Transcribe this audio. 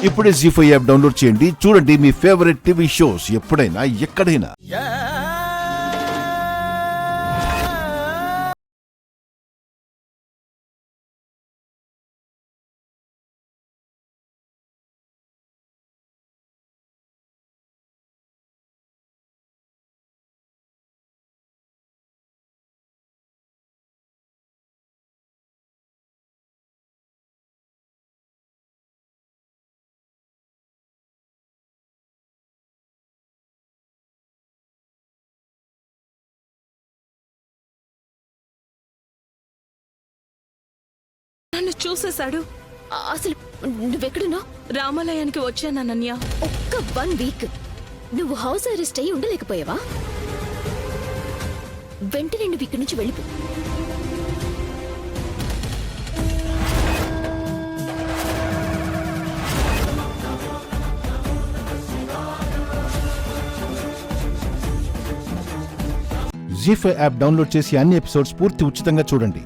ఇప్పుడే జీ5 app download చేయండి. చూడండి మీ ఫేవరెట్ టీవీ షోస్ ఎప్పుడైనా ఎక్కడైనా. నన్ను చూసేశాడు. అసలు నువ్వెక్కడున్నా? రామాలయానికి వచ్చానన్నయ్య. ఒక్క 1 వీక్ నువ్వు హౌస్ అరెస్ట్ అయ్యి ఉండలేకపోయావా? వెంటనే నువ్వు ఇక్కడి నుంచి వెళ్ళిపో. జీ5 యాప్ డౌన్లోడ్ చేసి అన్ని ఎపిసోడ్స్ పూర్తి ఉచితంగా చూడండి.